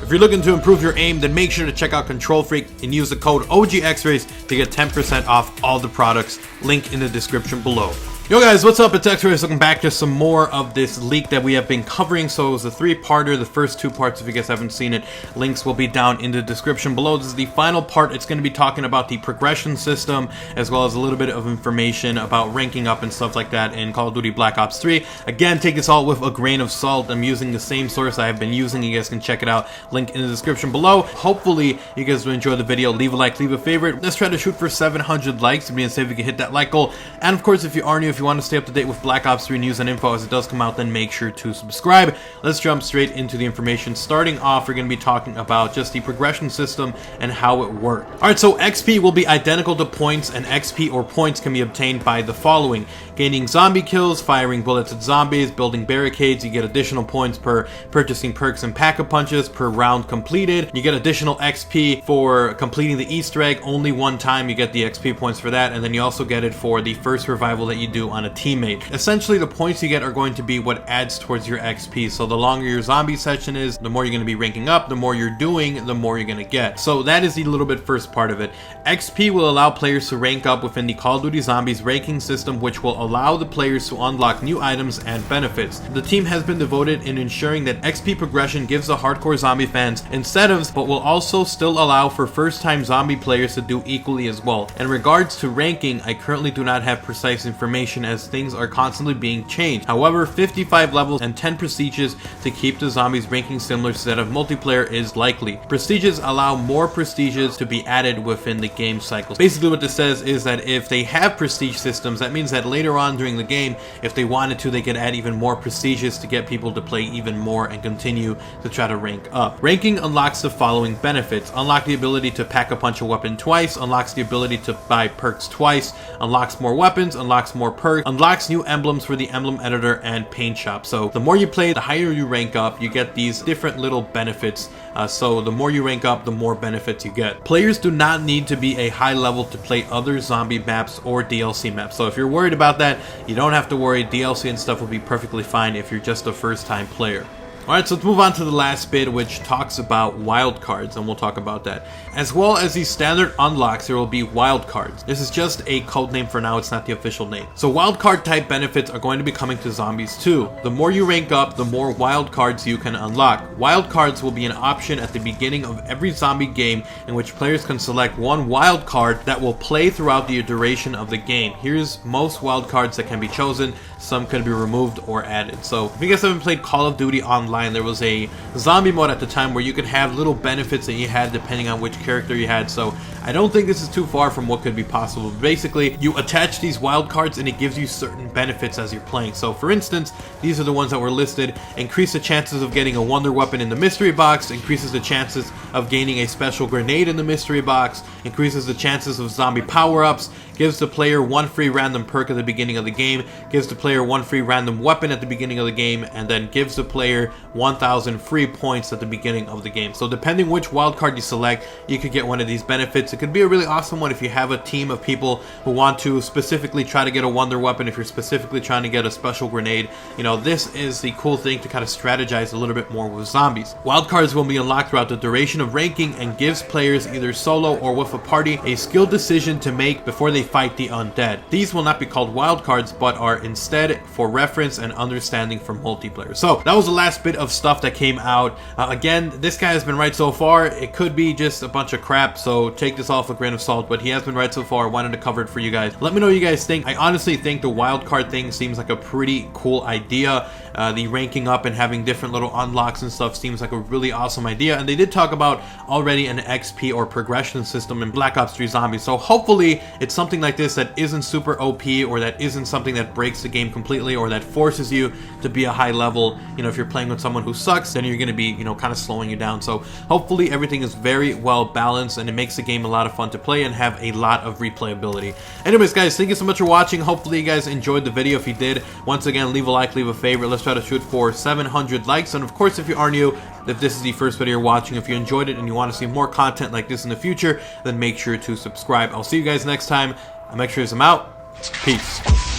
If you're looking to improve your aim, then make sure to check out Control Freak and use the code OGXRAYZ to get 10% off all the products. Link in the description below. Yo guys, what's up? It's XRAYZ. Welcome back to some more of this leak that we have been covering. So it was a 3-parter, the first 2 parts. If you guys haven't seen it, links will be down in the description below. This is the final part. It's going to be talking about the progression system, as well as a little bit of information about ranking up and stuff like that in Call of Duty Black Ops 3. Again, take this all with a grain of salt. I'm using the same source I have been using. You guys can check it out. Link in the description below. Hopefully, you guys will enjoy the video. Leave a like, leave a favorite. Let's try to shoot for 700 likes to be safe. We can hit that like goal. And of course, if you are new, if you want to stay up to date with Black Ops 3 news and info as it does come out, then make sure to subscribe. Let's jump straight into the information. Starting off, we're going to be talking about just the progression system and how it works. Alright, so XP will be identical to points, and XP or points can be obtained by the following: gaining zombie kills, firing bullets at zombies, building barricades. You get additional points per purchasing perks and pack-a-punches per round completed. You get additional XP for completing the Easter egg only one time. You get the XP points for that, and then you also get it for the first revival that you do on a teammate. Essentially, the points you get are going to be what adds towards your XP. So the longer your zombie session is, the more you're going to be ranking up. The more you're doing, the more you're going to get. So that is the little bit first part of it. XP will allow players to rank up within the Call of Duty Zombies ranking system, which will allow the players to unlock new items and benefits. The team has been devoted in ensuring that XP progression gives the hardcore zombie fans incentives, but will also still allow for first-time zombie players to do equally as well. In regards to ranking, I currently do not have precise information as things are constantly being changed. However, 55 levels and 10 prestiges to keep the zombies ranking similar to that of multiplayer is likely. Prestiges allow more prestiges to be added within the game cycles. Basically what this says is that if they have prestige systems, that means that later on during the game, if they wanted to, they could add even more prestiges to get people to play even more and continue to try to rank up. Ranking unlocks the following benefits: unlock the ability to pack-a-punch a weapon twice, unlocks the ability to buy perks twice, unlocks more weapons, unlocks more perks, unlocks new emblems for the emblem editor and paint shop. So the more you play, the higher you rank up, you get these different little benefits. So the more you rank up, the more benefits you get. Players do not need to be a high level to play other zombie maps or DLC maps. So if you're worried about that, you don't have to worry. DLC and stuff will be perfectly fine if you're just a first-time player. Alright, so let's move on to the last bit, which talks about wildcards, and we'll talk about that. As well as the standard unlocks, there will be wildcards. This is just a code name for now, it's not the official name. So wildcard type benefits are going to be coming to zombies too. The more you rank up, the more wildcards you can unlock. Wildcards will be an option at the beginning of every zombie game in which players can select one wildcard that will play throughout the duration of the game. Here's most wildcards that can be chosen. Some could be removed or added. So if you guys haven't played Call of Duty Online, there was a zombie mode at the time where you could have little benefits that you had depending on which character you had. So I don't think this is too far from what could be possible. Basically, you attach these wildcards and it gives you certain benefits as you're playing. So for instance, these are the ones that were listed: increase the chances of getting a wonder weapon in the mystery box, increases the chances of gaining a special grenade in the mystery box, increases the chances of zombie power-ups, gives the player 1 free random perk at the beginning of the game, gives the player 1 free random weapon at the beginning of the game, and then gives the player 1,000 free points at the beginning of the game. So depending which wildcard you select, you could get one of these benefits. It could be a really awesome one if you have a team of people who want to specifically try to get a wonder weapon, if you're specifically trying to get a special grenade. You know, this is the cool thing to kind of strategize a little bit more with zombies. Wildcards will be unlocked throughout the duration of ranking and gives players either solo or with a party a skill decision to make before they fight the undead. These will not be called wildcards, but are instead for reference and understanding for multiplayer. So that was the last bit of stuff that came out. Again, this guy has been right so far. It could be just a bunch of crap, so take this off with a grain of salt, but he has been right so far. I wanted to cover it for you guys. Let me know what you guys think. I honestly think the wildcard thing seems like a pretty cool idea. The ranking up and having different little unlocks and stuff seems like a really awesome idea, and they did talk about already an XP or progression system in Black Ops 3 Zombies, so hopefully it's something like this that isn't super OP, or that isn't something that breaks the game completely, or that forces you to be a high level. You know, if you're playing with someone who sucks, then you're going to be, you know, kind of slowing you down. So hopefully everything is very well balanced and it makes the game a lot of fun to play and have a lot of replayability. Anyways guys, thank you so much for watching. Hopefully you guys enjoyed the video. If you did, once again, leave a like, leave a favorite. Let's try to shoot for 700 likes. And of course, if you are new, if this is the first video you're watching, if you enjoyed it and you want to see more content like this in the future, then make sure to subscribe. I'll see you guys next time. I'm XRAYZ, I'm out. Peace.